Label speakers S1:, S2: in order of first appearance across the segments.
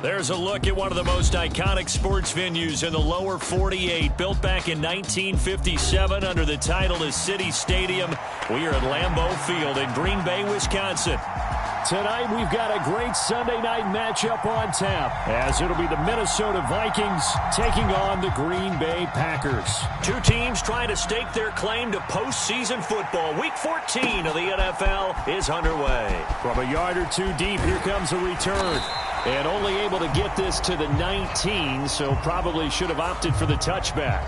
S1: There's a look at one of the most iconic sports venues in the lower 48, built back in 1957 under the title of City Stadium. We are at Lambeau Field in Green Bay, Wisconsin.
S2: Tonight we've got a great Sunday night matchup on tap, as it'll be the Minnesota Vikings taking on the Green Bay Packers.
S1: Two teams trying to stake their claim to postseason football. Week 14 of the NFL is underway.
S2: From a yard or two deep, here comes a return. And only able to get this to the 19, so probably should have opted for the touchback.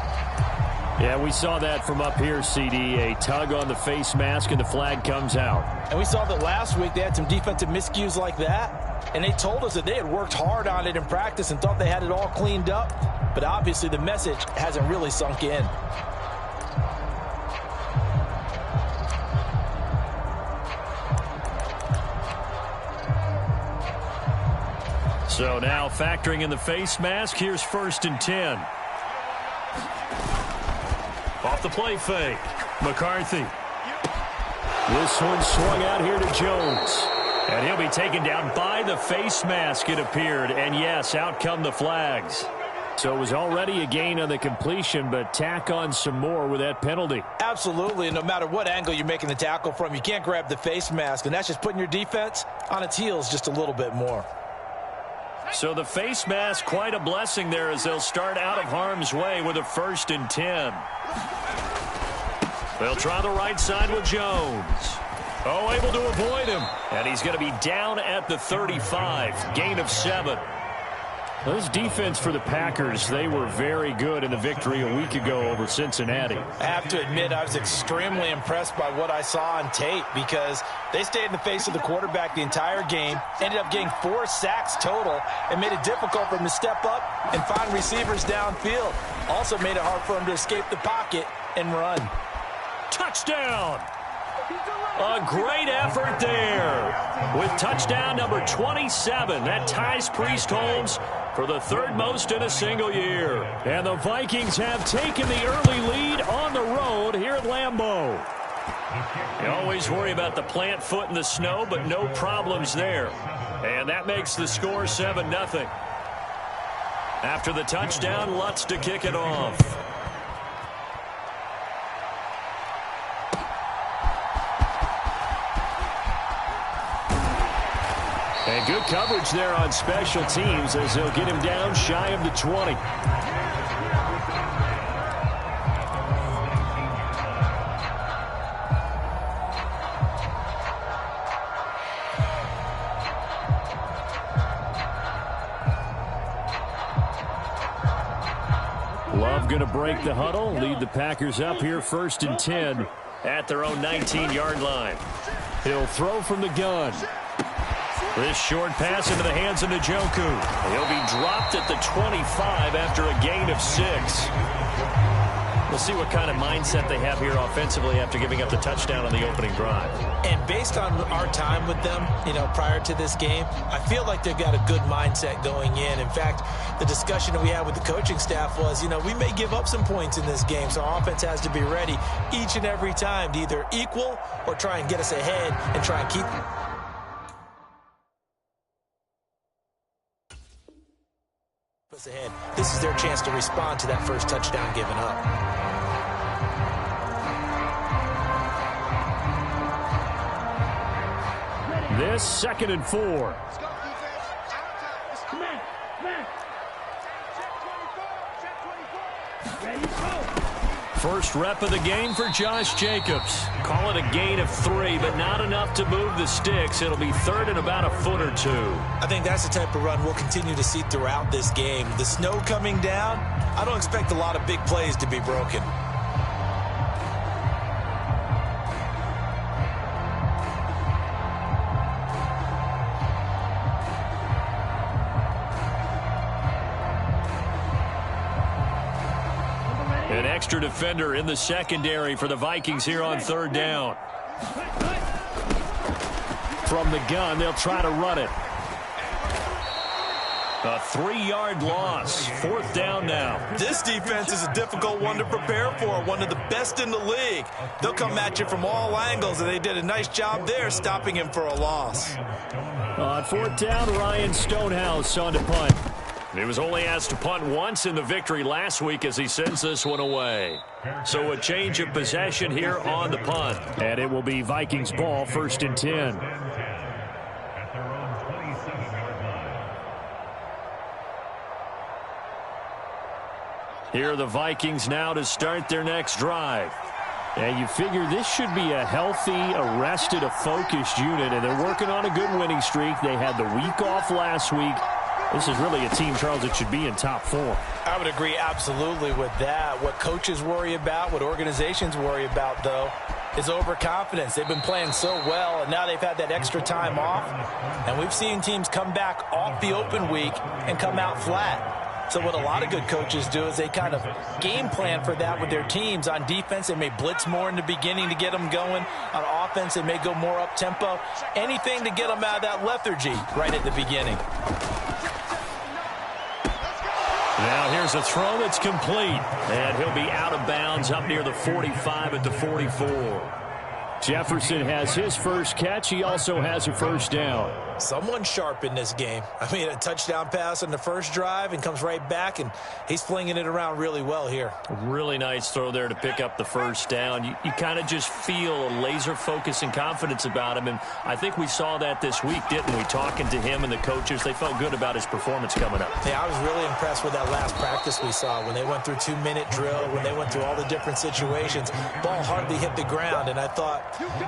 S2: Yeah, we saw that from up here, CD. A tug on the face mask, and the flag comes out.
S3: And we saw that last week they had some defensive miscues like that. And they told us that they had worked hard on it in practice and thought they had it all cleaned up. But obviously the message hasn't really sunk in.
S1: So now factoring in the face mask, here's 1st and 10. Off the play fake. McCarthy.
S2: This one swung out here to Jones.
S1: And he'll be taken down by the face mask, it appeared. And yes, out come the flags.
S2: So it was already a gain on the completion, but tack on some more with that penalty.
S3: Absolutely. No matter what angle you're making the tackle from, you can't grab the face mask. And that's just putting your defense on its heels just a little bit more.
S1: So the face mask, quite a blessing there as they'll start out of harm's way with a 1st and 10. They'll try the right side with Jones. Oh, able to avoid him. And he's going to be down at the 35. Gain of 7.
S2: This defense for the Packers, they were very good in the victory a week ago over Cincinnati.
S3: I have to admit, I was extremely impressed by what I saw on tape because they stayed in the face of the quarterback the entire game, ended up getting 4 sacks total, and made it difficult for him to step up and find receivers downfield. Also made it hard for him to escape the pocket and run.
S1: Touchdown! A great effort there with touchdown number 27. That ties Priest Holmes for the 3rd most in a single year.
S2: And the Vikings have taken the early lead on the road here at Lambeau.
S1: You always worry about the plant foot in the snow, but no problems there. And that makes the score 7-0. After the touchdown, Lutz to kick it off.
S2: And good coverage there on special teams as they'll get him down shy of the 20. Love going to break the huddle, lead the Packers up here 1st and 10
S1: at their own 19-yard line.
S2: He'll throw from the gun.
S1: This short pass into the hands of Njoku. He'll be dropped at the 25 after a gain of 6. We'll see what kind of mindset they have here offensively after giving up the touchdown on the opening drive.
S3: And based on our time with them, prior to this game, I feel like they've got a good mindset going in. In fact, the discussion that we had with the coaching staff was, we may give up some points in this game, so our offense has to be ready each and every time to either equal or try and get us ahead and try and keep ahead. This is their chance to respond to that first touchdown given up.
S2: This 2nd and 4.
S1: First rep of the game for Josh Jacobs. Call it a gain of 3, but not enough to move the sticks. It'll be 3rd and about a foot or 2.
S3: I think that's the type of run we'll continue to see throughout this game. The snow coming down, I don't expect a lot of big plays to be broken.
S1: An extra defender in the secondary for the Vikings here on 3rd down.
S2: From the gun, they'll try to run it.
S1: A 3-yard loss. 4th down now.
S3: This defense is a difficult one to prepare for, one of the best in the league. They'll come at you from all angles, and they did a nice job there stopping him for a loss.
S2: On 4th down, Ryan Stonehouse on to punt.
S1: He was only asked to punt once in the victory last week as he sends this one away. So a change of possession here on the punt.
S2: And it will be Vikings ball, 1st and 10.
S1: Here are the Vikings now to start their next drive.
S2: And you figure this should be a healthy, arrested, a focused unit, and they're working on a good winning streak. They had the week off last week. This is really a team, Charles, that should be in top 4.
S3: I would agree absolutely with that. What coaches worry about, what organizations worry about, though, is overconfidence. They've been playing so well, and now they've had that extra time off. And we've seen teams come back off the open week and come out flat. So what a lot of good coaches do is they kind of game plan for that with their teams. On defense, they may blitz more in the beginning to get them going. On offense, they may go more up-tempo. Anything to get them out of that lethargy right at the beginning.
S1: Now here's a throw that's complete. And he'll be out of bounds up near the 45 at the 44.
S2: Jefferson has his first catch. He also has a 1st down.
S3: Someone sharp in this game. I mean, a touchdown pass on the first drive and comes right back, and he's flinging it around really well here.
S1: Really nice throw there to pick up the 1st down. You kind of just feel a laser focus and confidence about him, and I think we saw that this week, didn't we? Talking to him and the coaches, they felt good about his performance coming up.
S3: Yeah, I was really impressed with that last practice we saw when they went through 2-minute drill, when they went through all the different situations. Ball hardly hit the ground, and I thought,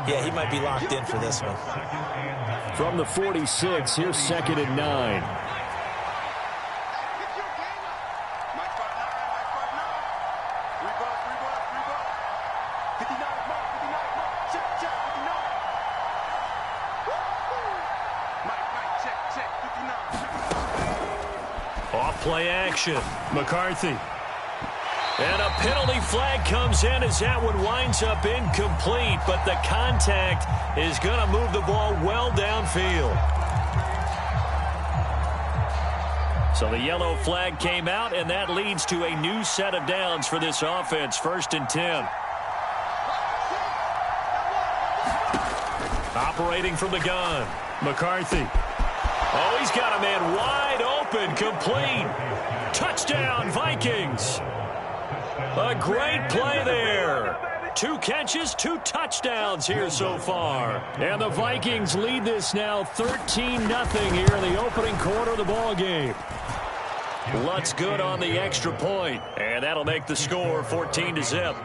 S3: yeah, he might be locked in for this one.
S2: From the 46, here's 2nd and 9.
S1: Off play action. McCarthy. And a penalty flag comes in as that one winds up incomplete, but the contact is going to move the ball well downfield. So the yellow flag came out, and that leads to a new set of downs for this offense. 1st and 10. Operating from the gun. McCarthy. Oh, he's got a man wide open, complete. Touchdown, Vikings. A great play there. 2 catches, 2 touchdowns here so far.
S2: And the Vikings lead this now 13-0 here in the opening quarter of the ball game.
S1: Lutz good on the extra point, and that'll make the score 14-0.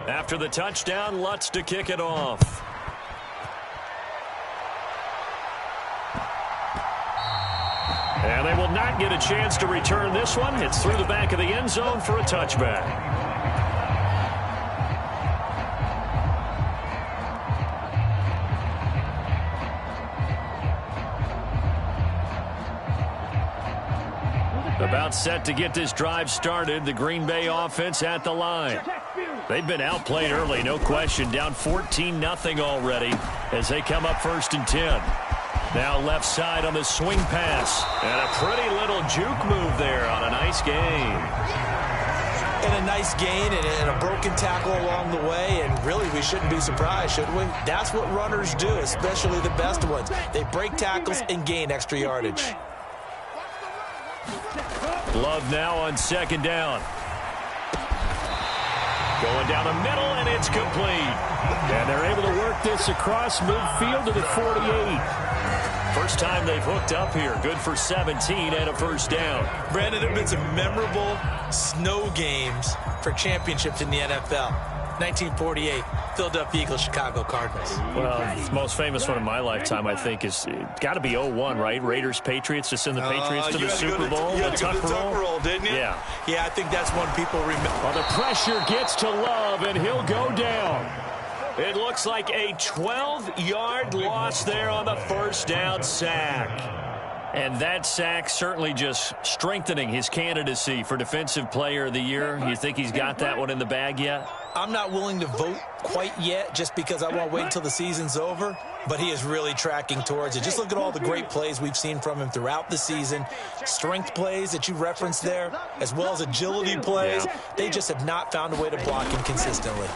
S1: After the touchdown, Lutz to kick it off. And they will not get a chance to return this one. It's through the back of the end zone for a touchback. About set to get this drive started. The Green Bay offense at the line. They've been outplayed early, no question. Down 14-0 already as they come up 1st and 10. Now left side on the swing pass. And a pretty little juke move there on a nice gain.
S3: And a nice gain and a broken tackle along the way. And really, we shouldn't be surprised, should we? That's what runners do, especially the best ones. They break tackles and gain extra yardage.
S1: Love now on 2nd down. Going down the middle, and it's complete.
S2: And they're able to work this across midfield to the 48.
S1: First time they've hooked up here. Good for 17 and a 1st down.
S3: Brandon, there have been some memorable snow games for championships in the NFL. 1948, Philadelphia Eagles, Chicago Cardinals.
S1: Well, the most famous one in my lifetime, I think, is got to be 01, right? Raiders, Patriots, to send the Patriots to the Super Bowl.
S3: You had to go to the Tucker roll, didn't you?
S1: Yeah.
S3: Yeah, I think that's one people remember.
S2: Well, the pressure gets to Love, and he'll go down.
S1: It looks like a 12-yard loss there on the 1st down sack. And that sack certainly just strengthening his candidacy for Defensive Player of the Year. You think he's got that one in the bag yet?
S3: I'm not willing to vote quite yet just because I want to wait until the season's over, but he is really tracking towards it. Just look at all the great plays we've seen from him throughout the season. Strength plays that you referenced there, as well as agility plays. Yeah. They just have not found a way to block him consistently.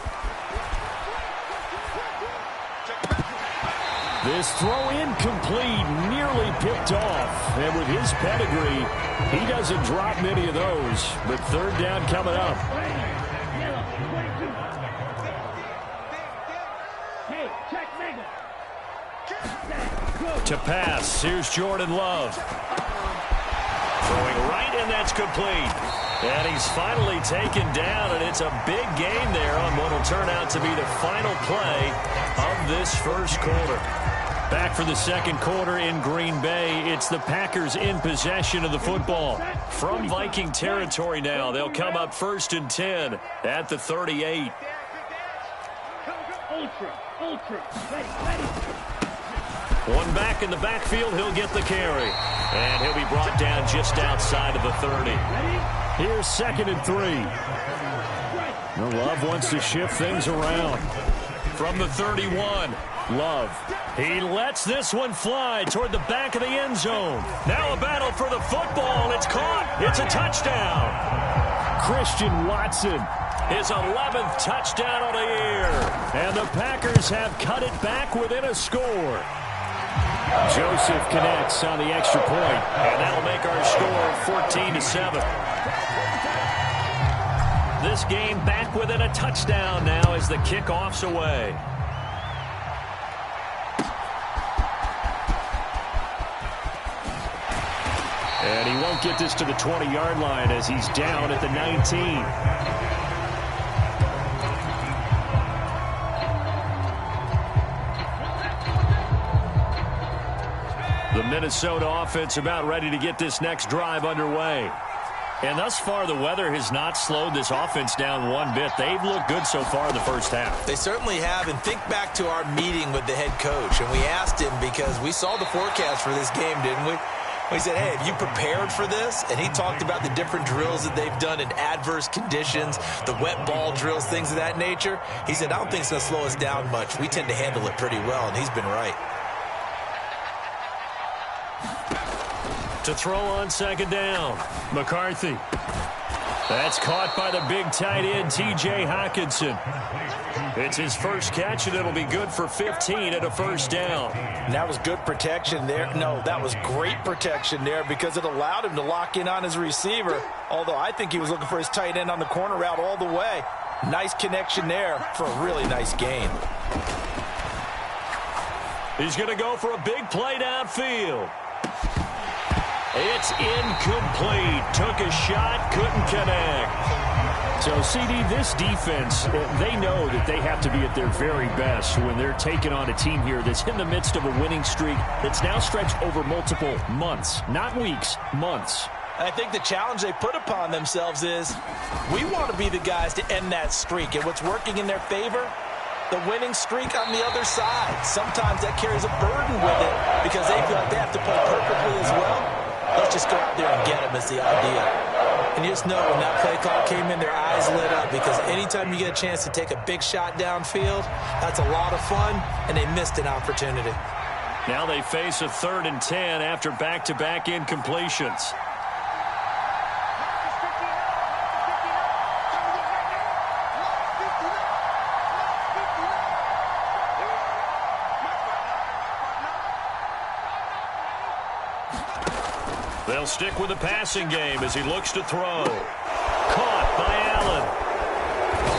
S2: This throw incomplete, nearly picked off. And with his pedigree, he doesn't drop many of those. But third down coming up. To pass, here's Jordan Love.
S1: Throwing right, and that's complete. And he's finally taken down, and it's a big gain there on what will turn out to be the final play of this first quarter. Back for the second quarter in Green Bay. It's the Packers in possession of the football. From Viking territory now, they'll come up 1st and 10 at the 38. One back in the backfield, he'll get the carry. And he'll be brought down just outside of the 30.
S2: Here's 2nd and 3. Love wants to shift things around.
S1: From the 31,
S2: Love.
S1: He lets this one fly toward the back of the end zone. Now a battle for the football. It's caught. It's a touchdown.
S2: Christian Watson.
S1: His 11th touchdown on the year.
S2: And the Packers have cut it back within a score. Joseph connects on the extra point.
S1: And that'll make our score 14-7. This game back within a touchdown now as the kickoff's away.
S2: And he won't get this to the 20-yard line as he's down at the 19.
S1: The Minnesota offense about ready to get this next drive underway. And thus far, the weather has not slowed this offense down one bit. They've looked good so far in the first half.
S3: They certainly have. And think back to our meeting with the head coach. And we asked him because we saw the forecast for this game, didn't we? We said, hey, have you prepared for this? And he talked about the different drills that they've done in adverse conditions, the wet ball drills, things of that nature. He said, I don't think it's going to slow us down much. We tend to handle it pretty well, and he's been right.
S1: To throw on 2nd down, McCarthy. That's caught by the big tight end, T.J. Hockenson. It's his first catch, and it'll be good for 15 at a 1st down.
S3: And that was good protection there. No, that was great protection there because it allowed him to lock in on his receiver, although I think he was looking for his tight end on the corner route all the way. Nice connection there for a really nice gain.
S1: He's going to go for a big play downfield. It's incomplete. Took a shot, couldn't connect.
S2: So, CD, this defense, they know that they have to be at their very best when they're taking on a team here that's in the midst of a winning streak that's now stretched over multiple months, not weeks, months.
S3: I think the challenge they put upon themselves is we want to be the guys to end that streak. And what's working in their favor? The winning streak on the other side. Sometimes that carries a burden with it because they feel like they have to play perfectly as well. Let's just go out there and get them is the idea. And you just know when that play call came in, their eyes lit up because anytime you get a chance to take a big shot downfield, that's a lot of fun, and they missed an opportunity.
S1: Now they face a 3rd and 10 after back-to-back incompletions. They'll stick with the passing game as he looks to throw. Caught by Allen.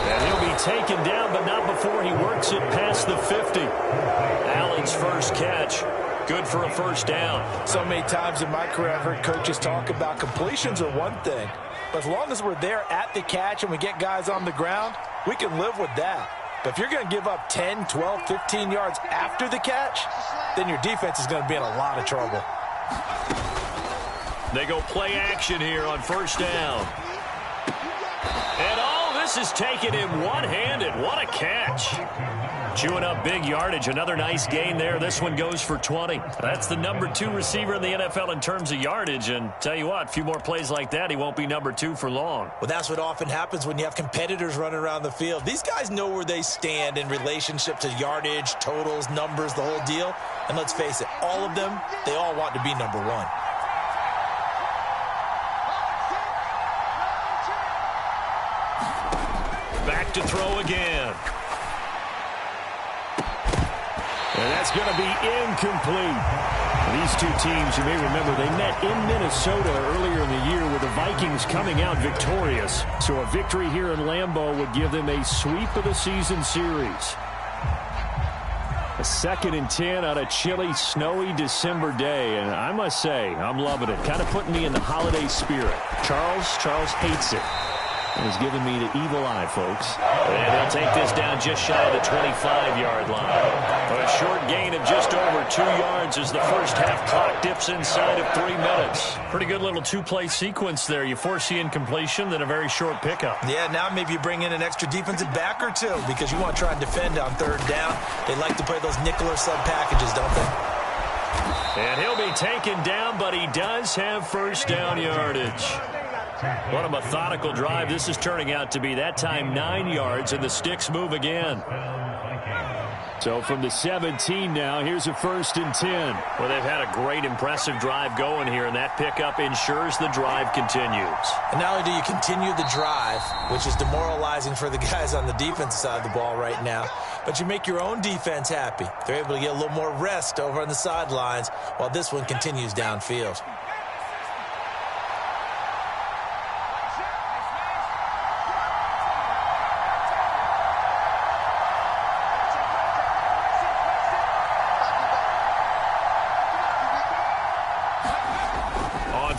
S1: And he'll be taken down, but not before he works it past the 50. Allen's first catch. Good for a 1st down.
S3: So many times in my career, I've heard coaches talk about completions are one thing. But as long as we're there at the catch and we get guys on the ground, we can live with that. But if you're going to give up 10, 12, 15 yards after the catch, then your defense is going to be in a lot of trouble.
S1: They go play action here on 1st down. And this is taken in one-handed. What a catch. Chewing up big yardage. Another nice gain there. This one goes for 20. That's the number 2 receiver in the NFL in terms of yardage. And tell you what, a few more plays like that, he won't be number 2 for long.
S3: Well, that's what often happens when you have competitors running around the field. These guys know where they stand in relationship to yardage, totals, numbers, the whole deal. And let's face it, all of them, they all want to be number 1.
S1: Back to throw again. And that's going to be incomplete. These two teams, you may remember, they met in Minnesota earlier in the year with the Vikings coming out victorious. So a victory here in Lambeau would give them a sweep of the season series. A 2nd and 10 on a chilly, snowy December day. And I must say, I'm loving it. Kind of putting me in the holiday spirit. Charles hates it. And he's giving me the evil eye, folks. And he'll take this down just shy of the 25-yard line. A short gain of just over 2 yards as the first half clock dips inside of 3 minutes. Pretty good little 2-play sequence there. You force the incompletion, then a very short pickup.
S3: Yeah, now maybe you bring in an extra defensive back or 2 because you want to try and defend on 3rd down. They like to play those nickel or sub packages, don't they?
S1: And he'll be taken down, but he does have first down yardage. What a methodical drive this is turning out to be. That time 9 yards, and the sticks move again. So from the 17 now, here's a 1st and 10. Well, they've had a great, impressive drive going here, and that pickup ensures the drive continues.
S3: And not only do you continue the drive, which is demoralizing for the guys on the defensive side of the ball right now, but you make your own defense happy. They're able to get a little more rest over on the sidelines while this one continues downfield.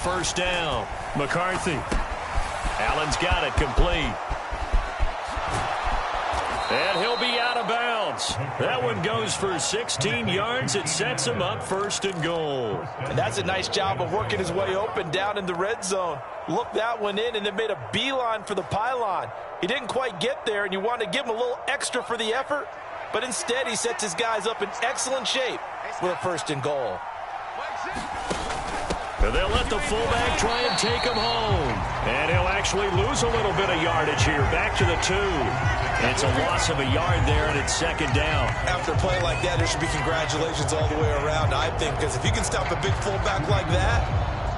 S1: First down. McCarthy. Allen's got it complete. And he'll be out of bounds. That one goes for 16 yards. It sets him up 1st and goal.
S3: And that's a nice job of working his way open down in the red zone. Looked that one in and then made a beeline for the pylon. He didn't quite get there, and you want to give him a little extra for the effort. But instead, he sets his guys up in excellent shape with a 1st and goal.
S1: They'll let the fullback try and take him home. And he'll actually lose a little bit of yardage here. Back to the 2. It's a loss of a yard there, and it's 2nd down.
S3: After a play like that, there should be congratulations all the way around, I think, because if you can stop a big fullback like that,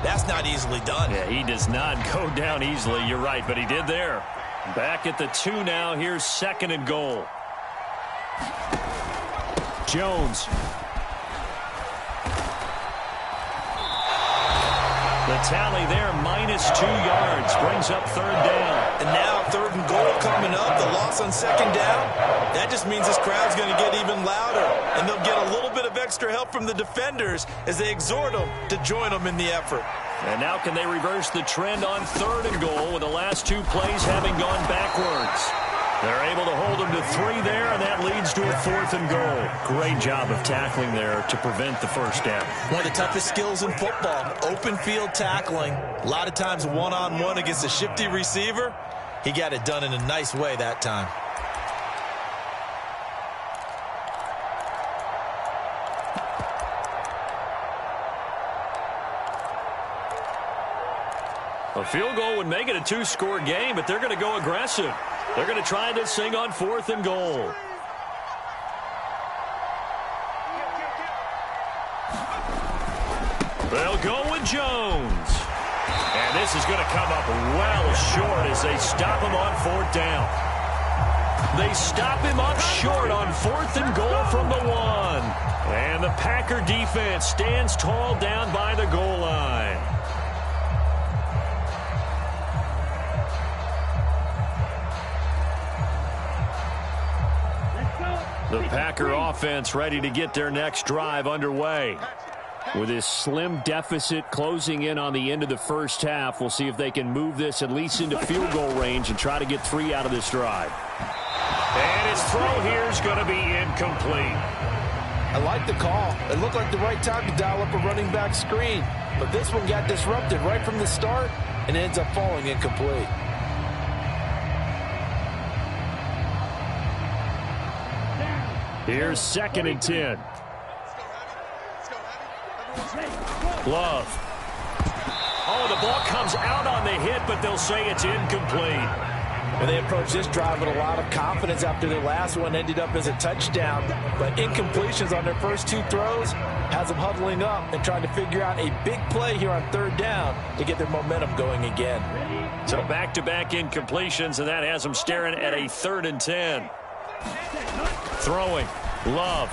S3: that's not easily done.
S1: Yeah, he does not go down easily. You're right, but he did there. Back at the 2 now. Here's 2nd and goal. Jones. The tally there, -2 yards, brings up 3rd down.
S3: And now 3rd and goal coming up, the loss on 2nd down. That just means this crowd's going to get even louder, and they'll get a little bit of extra help from the defenders as they exhort them to join them in the effort.
S1: And now can they reverse the trend on 3rd and goal with the last 2 plays having gone backwards? They're able to hold them to 3 there, and that leads to a 4th and goal. Great job of tackling there to prevent the first down.
S3: One of the toughest skills in football, open field tackling. A lot of times one-on-one against a shifty receiver. He got it done in a nice way that time.
S1: A field goal would make it a 2-score game, but they're going to go aggressive. They're going to try this thing on 4th and goal. They'll go with Jones. And this is going to come up well short as they stop him on 4th down. They stop him up short on 4th and goal from the 1. And the Packer defense stands tall down by the goal line. The Packer offense ready to get their next drive underway. With this slim deficit closing in on the end of the first half, we'll see if they can move this at least into field goal range and try to get 3 out of this drive. And his throw here is going to be incomplete.
S3: I like the call. It looked like the right time to dial up a running back screen. But this one got disrupted right from the start and ends up falling incomplete.
S2: Here's 2nd and 10. Love.
S1: Oh, the ball comes out on the hit, but they'll say it's incomplete.
S3: And they approached this drive with a lot of confidence after their last one ended up as a touchdown. But incompletions on their first 2 throws has them huddling up and trying to figure out a big play here on 3rd down to get their momentum going again.
S1: So back-to-back incompletions, and that has them staring at a 3rd and 10.
S2: Throwing. Love.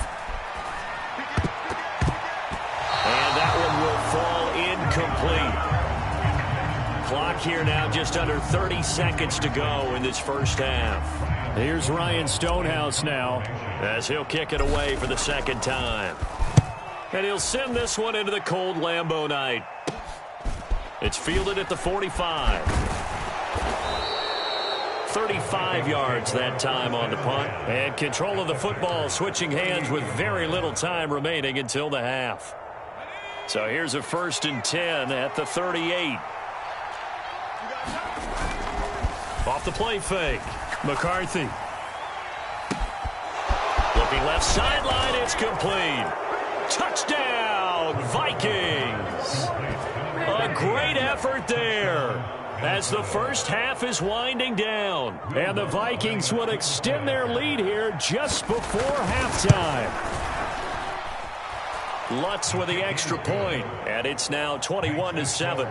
S1: And that one will fall incomplete. Clock here now just under 30 seconds to go in this first half.
S2: Here's Ryan Stonehouse now,
S1: as he'll kick it away for the 2nd time. And he'll send this one into the cold Lambeau night. It's fielded at the 45. 35 yards that time on the punt. And control of the football switching hands with very little time remaining until the half. So here's a 1st and 10 at the 38. Off the play fake.
S2: McCarthy.
S1: Looking left sideline, it's complete. Touchdown, Vikings. A great effort there as the first half is winding down.
S2: And the Vikings would extend their lead here just before halftime.
S1: Lutz with the extra point, and it's now 21-7.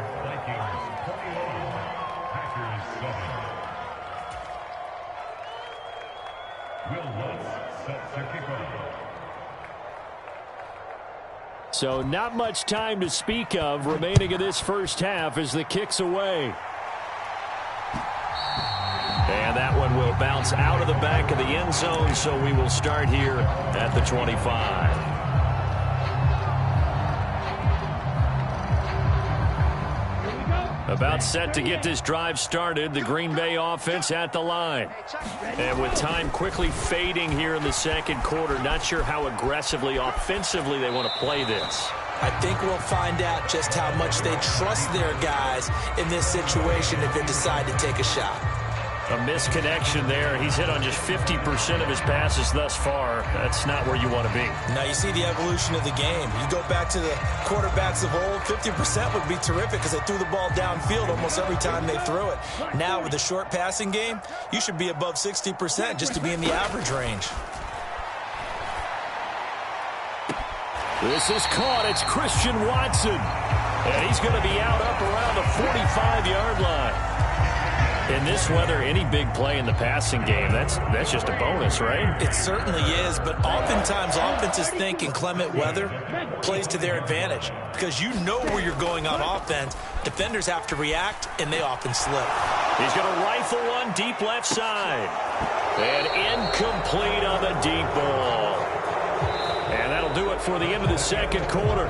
S2: So not much time to speak of remaining in this first half as the kick's away.
S1: And that one will bounce out of the back of the end zone, so we will start here at the 25. About set to get this drive started, the Green Bay offense at the line. And with time quickly fading here in the 2nd quarter, not sure how aggressively, offensively they want to play this.
S3: I think we'll find out just how much they trust their guys in this situation if they decide to take a shot.
S1: A misconnection there. He's hit on just 50% of his passes thus far. That's not where you want to be.
S3: Now you see the evolution of the game. You go back to the quarterbacks of old, 50% would be terrific because they threw the ball downfield almost every time they threw it. Now with the short passing game, you should be above 60% just to be in the average range.
S2: This is caught. It's Christian Watson.
S1: And he's going to be out up around the 45-yard line. In this weather, any big play in the passing game, that's just a bonus, right?
S3: It certainly is, but oftentimes offenses think in clement weather plays to their advantage because you know where you're going on offense. Defenders have to react, and they often slip.
S1: He's going to rifle one deep left side. And incomplete on the deep ball. And that'll do it for the end of the 2nd quarter.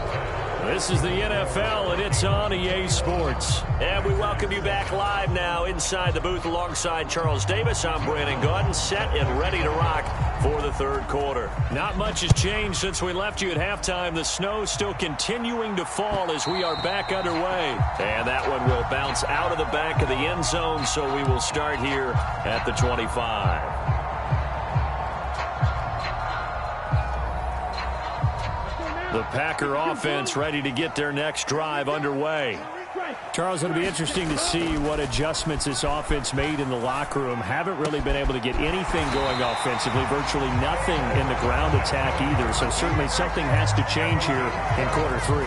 S1: This is the NFL, and it's on EA Sports. And we welcome you back live now inside the booth alongside Charles Davis. I'm Brandon Gaudin, set and ready to rock for the 3rd quarter. Not much has changed since we left you at halftime. The snow still continuing to fall as we are back underway. And that one will bounce out of the back of the end zone, so we will start here at the 25. The Packer offense ready to get their next drive underway.
S2: Charles, it'll be interesting to see what adjustments this offense made in the locker room. Haven't really been able to get anything going offensively, virtually nothing in the ground attack either. So certainly something has to change here in quarter 3.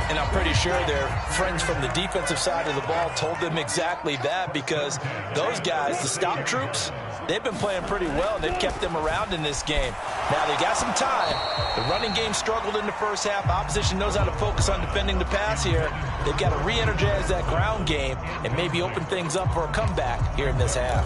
S3: And I'm pretty sure their friends from the defensive side of the ball told them exactly that because those guys, the stop troops, they've been playing pretty well. They've kept them around in this game. Now, they got some time. The running game struggled in the first half. Opposition knows how to focus on defending the pass here. They've got to re-energize that ground game and maybe open things up for a comeback here in this half.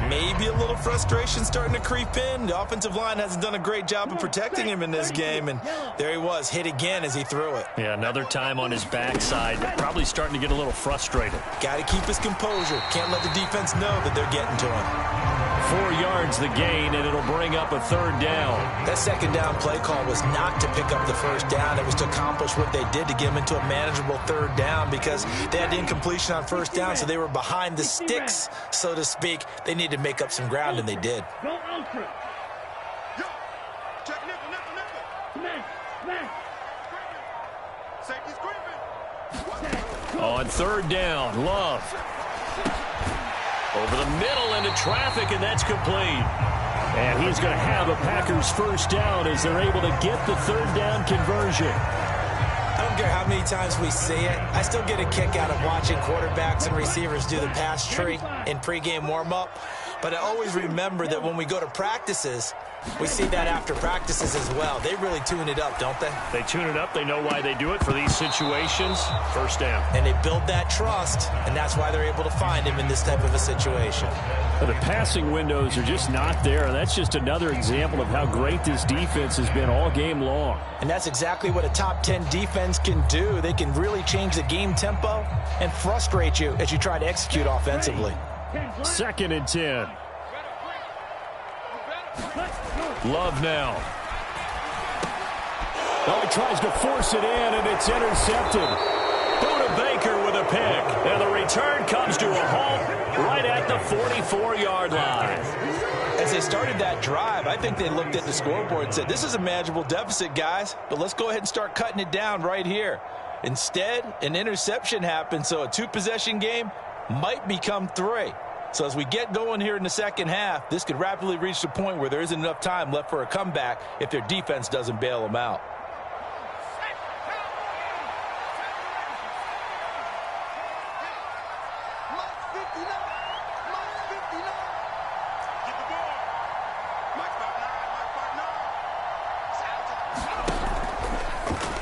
S3: Maybe a little frustration starting to creep in. The offensive line hasn't done a great job of protecting him in this game, and there he was, hit again as he threw it.
S1: Yeah, another time on his backside. Probably starting to get a little frustrated.
S3: Got to keep his composure. Can't let the defense know that they're getting to him.
S1: 4 yards the gain, and it'll bring up a 3rd down.
S3: That 2nd down play call was not to pick up the 1st down. It was to accomplish what they did to get them into a manageable 3rd down because they had incompletion on 1st down, so they were behind the sticks, so to speak. They needed to make up some ground, and they did.
S1: On third down, Love. Over the middle into traffic, and that's complete.
S2: And he's going to have a Packers first down as they're able to get the third down conversion.
S3: I don't care how many times we see it. I still get a kick out of watching quarterbacks and receivers do the pass tree in pregame warm-up. But I always remember that when we go to practices, we see that after practices as well. They really tune it up, don't they?
S1: They tune it up. They know why they do it for these situations. First down.
S3: And they build that trust, and that's why they're able to find him in this type of a situation.
S2: But the passing windows are just not there. That's just another example of how great this defense has been all game long.
S3: And that's exactly what a top 10 defense can do. They can really change the game tempo and frustrate you as you try to execute offensively.
S2: 2nd and 10.
S1: Love now.
S2: Oh, he tries to force it in, and it's intercepted.
S1: Buda Baker with a pick. And the return comes to a halt right at the 44-yard line.
S3: As they started that drive, I think they looked at the scoreboard and said, this is a manageable deficit, guys, but let's go ahead and start cutting it down right here. Instead, an interception happened, so a 2-possession game might become 3. So as we get going here in the second half, this could rapidly reach the point where there isn't enough time left for a comeback if their defense doesn't bail them out.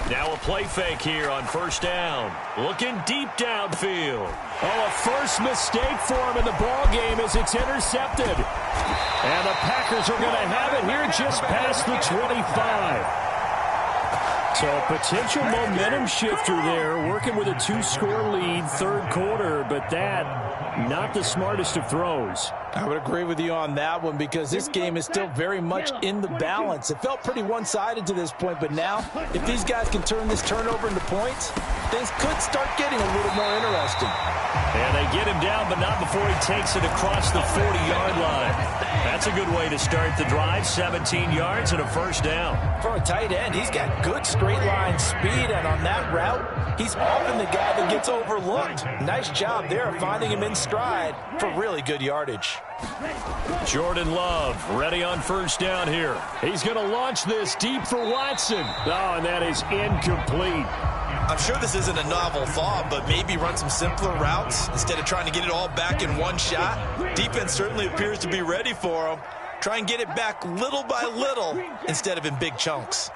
S1: Now a play fake here on first down. Looking deep downfield.
S2: Oh, a first mistake for him in the ball game as it's intercepted. And the Packers are going to have it here just past the 25. So a potential momentum shifter there, working with a 2-score lead, third quarter, but that, not the smartest of throws.
S3: I would agree with you on that one because this game is still very much in the balance. It felt pretty one-sided to this point, but now, if these guys can turn this turnover into points, things could start getting a little more interesting.
S1: And they get him down, but not before he takes it across the 40-yard line. That's a good way to start the drive, 17 yards and a first down.
S3: For a tight end, he's got good straight-line speed, and on that route, he's often the guy that gets overlooked. Nice job there finding him in stride for really good yardage.
S1: Jordan Love ready on first down here.
S2: He's going to launch this deep for Watson. Oh, and that is incomplete.
S3: I'm sure this isn't a novel thought, but maybe run some simpler routes instead of trying to get it all back in one shot. Defense certainly appears to be ready for him. Try and get it back little by little instead of in big chunks.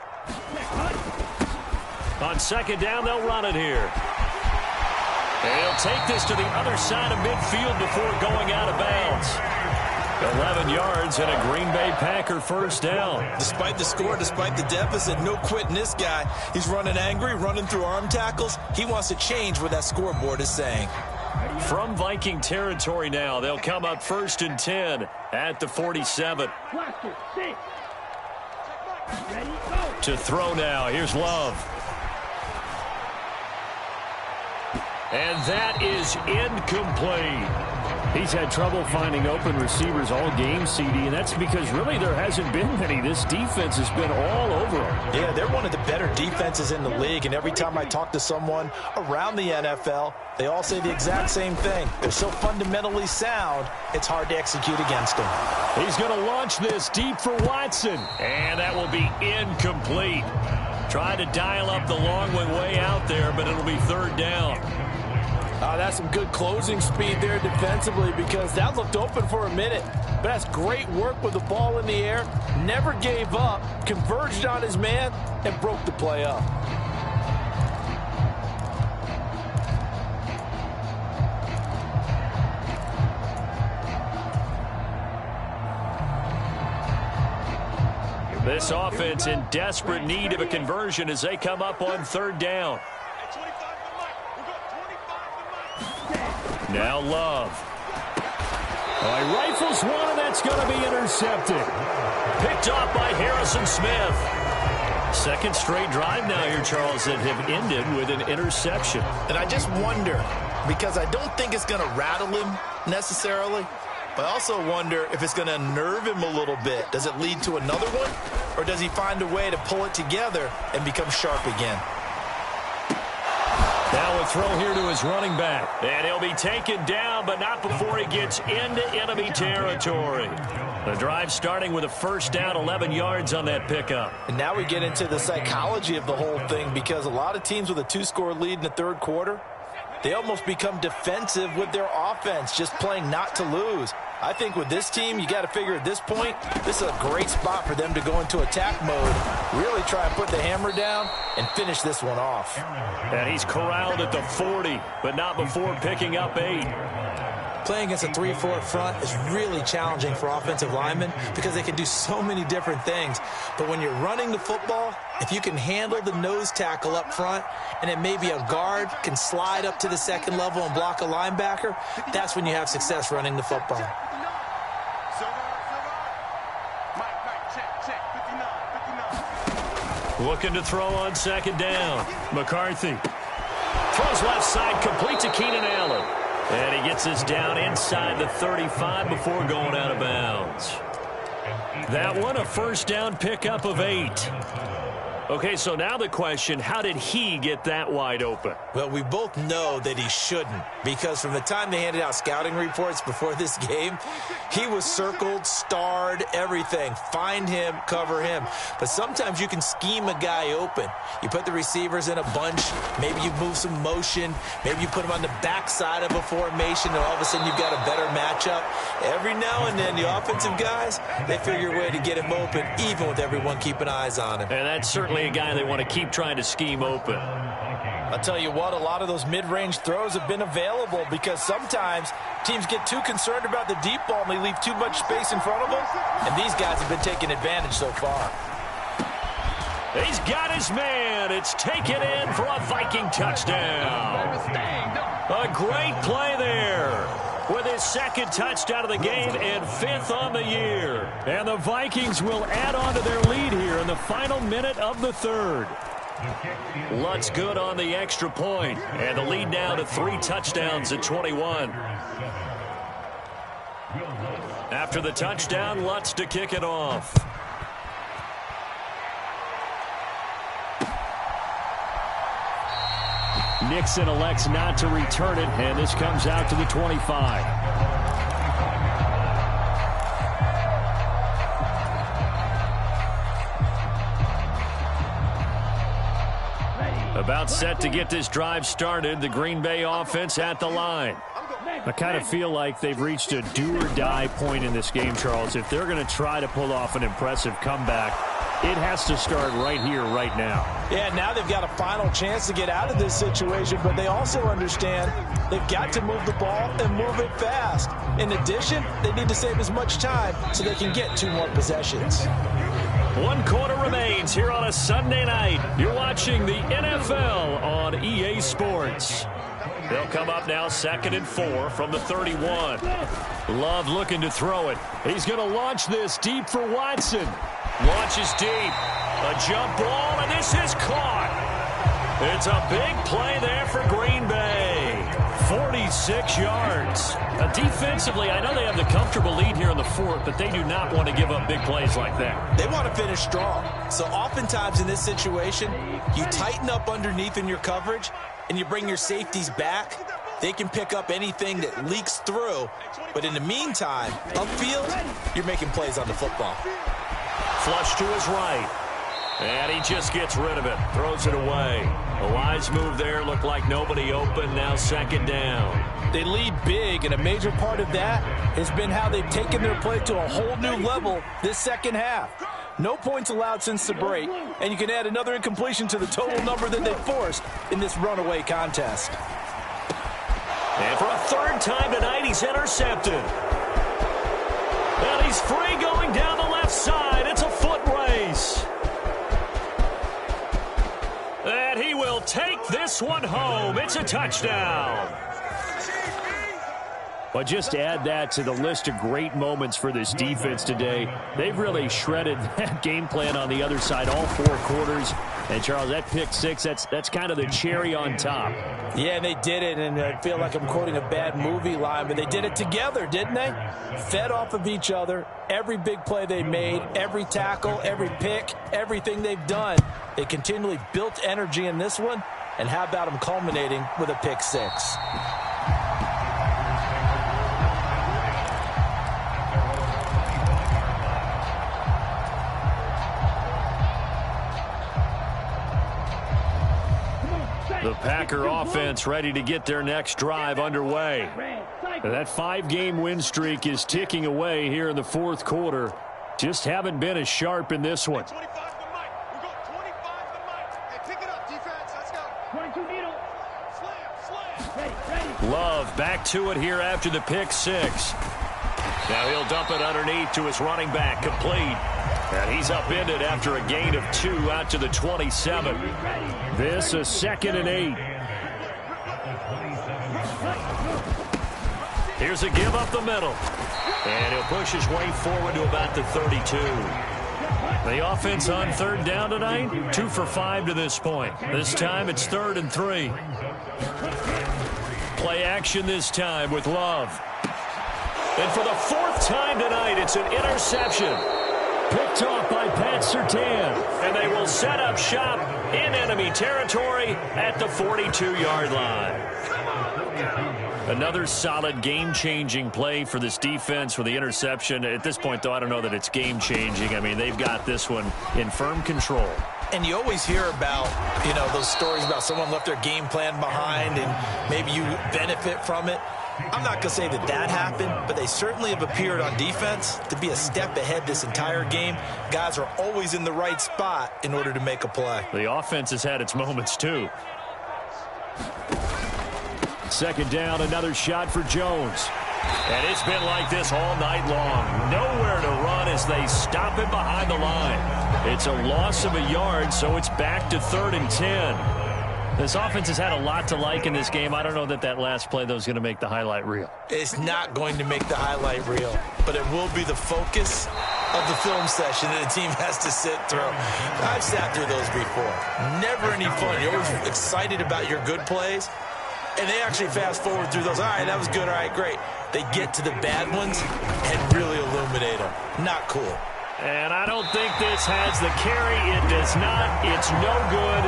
S1: On second down, they'll run it here. And he'll take this to the other side of midfield before going out of bounds. 11 yards and a Green Bay Packer first down.
S3: Despite the score, despite the deficit, no quitting this guy. He's running angry, running through arm tackles. He wants to change what that scoreboard is saying.
S1: From Viking territory now, they'll come up 1st and 10 at the 47. To throw now, here's Love. And that is incomplete.
S2: He's had trouble finding open receivers all game, CD, and that's because really there hasn't been many. This defense has been all over them.
S3: Yeah, they're one of the better defenses in the league, and every time I talk to someone around the NFL, they all say the exact same thing. They're so fundamentally sound, it's hard to execute against them.
S2: He's going to launch this deep for Watson.
S1: And that will be incomplete. Try to dial up the long one way out there, but it'll be third down.
S3: That's some good closing speed there defensively because that looked open for a minute. But that's great work with the ball in the air. Never gave up, converged on his man, and broke the play up.
S1: This offense in desperate need of a conversion as they come up on third down. Now Love.
S2: Oh, he rifles one, and that's going to be intercepted.
S1: Picked off by Harrison Smith. Second straight drive now here, Charles, that have ended with an interception.
S3: And I just wonder, because I don't think it's going to rattle him necessarily, I also wonder if it's going to unnerve him a little bit. Does it lead to another one? Or does he find a way to pull it together and become sharp again?
S2: Now a throw here to his running back. And he'll be taken down, but not before he gets into enemy territory. The drive starting with a first down, 11 yards on that pickup.
S3: And now we get into the psychology of the whole thing, because a lot of teams with a 2-score lead in the third quarter, they almost become defensive with their offense, just playing not to lose. I think with this team, you got to figure at this point, this is a great spot for them to go into attack mode, really try and put the hammer down and finish this one off.
S2: And he's corralled at the 40, but not before picking up 8.
S3: Playing against a 3-4 front is really challenging for offensive linemen because they can do so many different things. But when you're running the football, if you can handle the nose tackle up front, and then maybe a guard can slide up to the second level and block a linebacker, that's when you have success running the football.
S2: Looking to throw on second down. McCarthy throws left side, complete to Keenan Allen. And he gets us down inside the 35 before going out of bounds. That one, a first down pickup of 8. Okay, so now the question, how did he get that wide open?
S3: Well, we both know that he shouldn't, because from the time they handed out scouting reports before this game, he was circled, starred, everything. Find him, cover him. But sometimes you can scheme a guy open. You put the receivers in a bunch. Maybe you move some motion. Maybe you put them on the backside of a formation, and all of a sudden you've got a better matchup. Every now and then, the offensive guys, they figure a way to get him open, even with everyone keeping eyes on him.
S2: And that's certainly a guy they want to keep trying to scheme open.
S3: I'll tell you what, a lot of those mid-range throws have been available because sometimes teams get too concerned about the deep ball and they leave too much space in front of them, and these guys have been taking advantage so far.
S2: He's got his man. It's taken in for a Viking touchdown. A great play there, with his second touchdown of the game and 5th on the year. And the Vikings will add on to their lead here in the final minute of the third. Lutz good on the extra point, and the lead now to 3 touchdowns at 21. After the touchdown, Lutz to kick it off. Nixon elects not to return it, and this comes out to the 25. About set to get this drive started, the Green Bay offense at the line. I kind of feel like they've reached a do-or-die point in this game, Charles. If they're going to try to pull off an impressive comeback, it has to start right here, right now.
S3: Yeah, now they've got a final chance to get out of this situation, but they also understand they've got to move the ball and move it fast. In addition, they need to save as much time so they can get 2 more possessions.
S2: 1 quarter remains here on a Sunday night. You're watching the NFL on EA Sports. They'll come up now 2nd and 4 from the 31. Love looking to throw it. He's going to launch this deep for Watson. Launches deep. A jump ball, and this is caught. It's a big play there for Green Bay. 46 yards. Defensively, I know they have the comfortable lead here in the 4th, but they do not want to give up big plays like that.
S3: They want to finish strong. So oftentimes in this situation, you tighten up underneath in your coverage, and you bring your safeties back. They can pick up anything that leaks through. But in the meantime, upfield, you're making plays on the football.
S2: Flush to his right. And he just gets rid of it. Throws it away. A wise move there. Looked like nobody open. Now 2nd down.
S3: They lead big, and a major part of that has been how they've taken their play to a whole new level this second half. No points allowed since the break, and you can add another incompletion to the total number that they forced in this runaway contest.
S2: And for a 3rd time tonight, he's intercepted. And he's free going down the left side. It's a foot race. And he will take this one home. It's a touchdown. But just add that to the list of great moments for this defense today. They've really shredded that game plan on the other side all 4 quarters. And, Charles, that pick six, that's kind of the cherry on top.
S3: Yeah, they did it, and I feel like I'm quoting a bad movie line, but they did it together, didn't they? Fed off of each other, every big play they made, every tackle, every pick, everything they've done. They continually built energy in this one, and how about them culminating with a pick six?
S2: The Packer offense ready to get their next drive underway. That 5-game win streak is ticking away here in the fourth quarter. Just haven't been as sharp in this one. Love back to it here after the pick six. Now he'll dump it underneath to his running back, complete. And he's upended after a gain of 2 out to the 27. This is 2nd and 8. Here's a give up the middle. And he'll push his way forward to about the 32. The offense on 3rd down tonight, 2 for 5 to this point. This time it's 3rd and 3. Play action this time with Love. And for the 4th time tonight, it's an interception. Picked off by Pat Surtain. And they will set up shop in enemy territory at the 42-yard line. Another solid game-changing play for this defense for the interception. At this point, though, I don't know that it's game-changing. I mean, they've got this one in firm control.
S3: And you always hear about, those stories about someone left their game plan behind and maybe you benefit from it. I'm not going to say that happened, but they certainly have appeared on defense to be a step ahead this entire game. Guys are always in the right spot in order to make a play.
S2: The offense has had its moments, too. 2nd down, another shot for Jones. And it's been like this all night long. Nowhere to run as they stop him behind the line. It's a loss of a yard, so it's back to 3rd and 10. This offense has had a lot to like in this game. I don't know that last play, though, is going to make the highlight reel.
S3: It's not going to make the highlight reel, but it will be the focus of the film session that the team has to sit through. I've sat through those before. Never any fun. You're always excited about your good plays, and they actually fast forward through those. All right, that was good. All right, great. They get to the bad ones and really illuminate them. Not cool.
S2: And I don't think this has the carry. It does not. It's no good.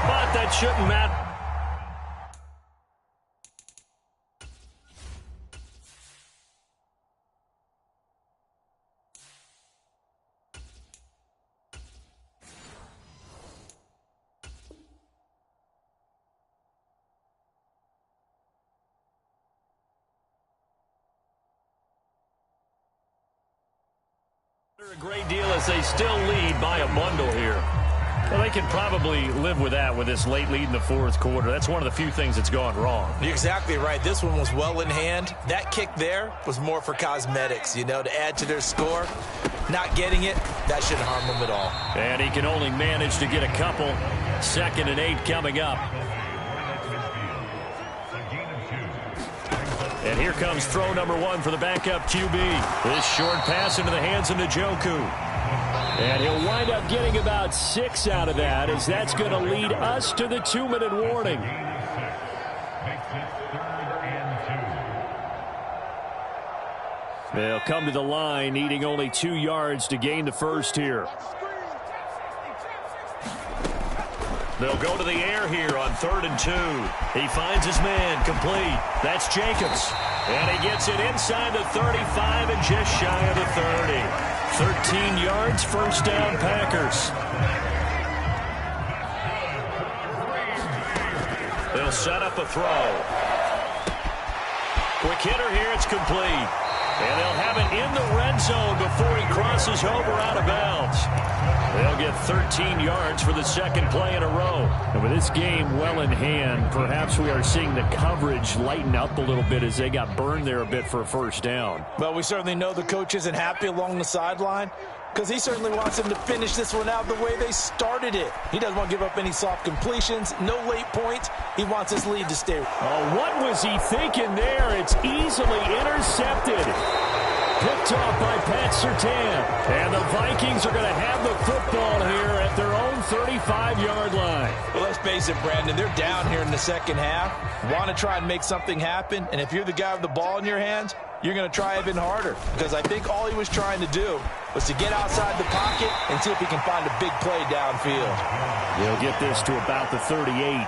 S2: But that shouldn't matter. A great deal as they still lead by a bundle here. Well, they can probably live with that with this late lead in the fourth quarter. That's one of the few things that's gone wrong.
S3: You're exactly right. This one was well in hand. That kick there was more for cosmetics, to add to their score. Not getting it, that shouldn't harm them at all.
S2: And he can only manage to get a couple. 2nd and 8 coming up. And here comes throw number 1 for the backup QB. This short pass into the hands of Njoku. And he'll wind up getting about 6 out of that, as that's going to lead us to the 2-minute warning. They'll come to the line, needing only 2 yards to gain the first here. They'll go to the air here on 3rd and 2. He finds his man, complete. That's Jacobs. And he gets it inside the 35 and just shy of the 30. 13 yards, first down, Packers. They'll set up a throw. Quick hitter here, it's complete. And they'll have it in the red zone before he crosses over out of bounds. They'll get 13 yards for the 2nd play in a row. And with this game well in hand, perhaps we are seeing the coverage lighten up a little bit as they got burned there a bit for a first down.
S3: Well, we certainly know the coach isn't happy along the sideline because he certainly wants them to finish this one out the way they started it. He doesn't want to give up any soft completions, no late points. He wants his lead to stay.
S2: Oh, what was he thinking there? It's easily intercepted. Picked off by Pat Surtain. And the Vikings are going to have the football here at their own 35-yard line.
S3: Well, let's face it, Brandon, they're down here in the second half. Want to try and make something happen, and if you're the guy with the ball in your hands, you're going to try even harder, because I think all he was trying to do was to get outside the pocket and see if he can find a big play downfield.
S2: They'll get this to about the 38.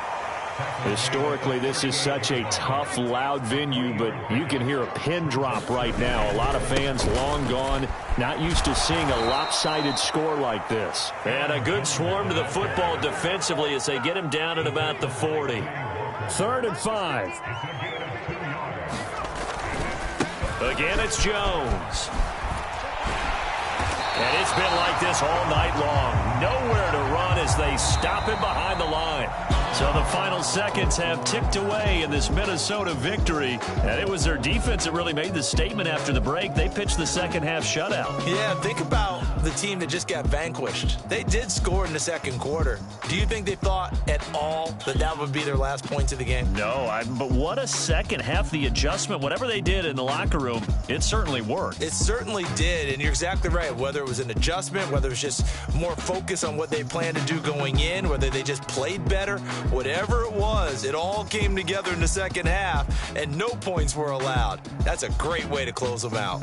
S2: Historically, this is such a tough, loud venue, but you can hear a pin drop right now. A lot of fans long gone, not used to seeing a lopsided score like this.
S1: And a good swarm to the football defensively as they get him down at about the 40.
S2: 3rd and 5.
S1: Again, it's Jones. And it's been like this all night long. Nowhere to run as they stop him behind the line. So the final seconds have ticked away in this Minnesota victory. And it was their defense that really made the statement after the break. They pitched the second half shutout.
S3: Yeah, think about the team that just got vanquished. They did score in the second quarter. Do you think they thought at all that that would be their last points of the game?
S1: No, but what a second half. The adjustment, whatever they did in the locker room, it certainly worked.
S3: It certainly did, and you're exactly right. Whether it was an adjustment, whether it was just more focus on what they planned to do going in, whether they just played better, whatever it was, it all came together in the second half, and no points were allowed. That's a great way to close them out.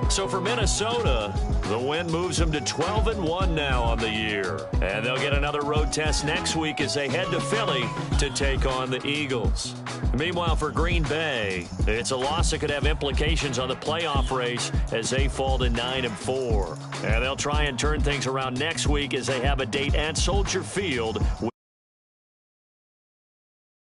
S1: So for Minnesota, the win moves them to 12-1 now on the year. And they'll get another road test next week as they head to Philly to take on the Eagles. Meanwhile, for Green Bay, it's a loss that could have implications on the playoff race as they fall to 9-4. And they'll try and turn things around next week as they have a date at Soldier Field.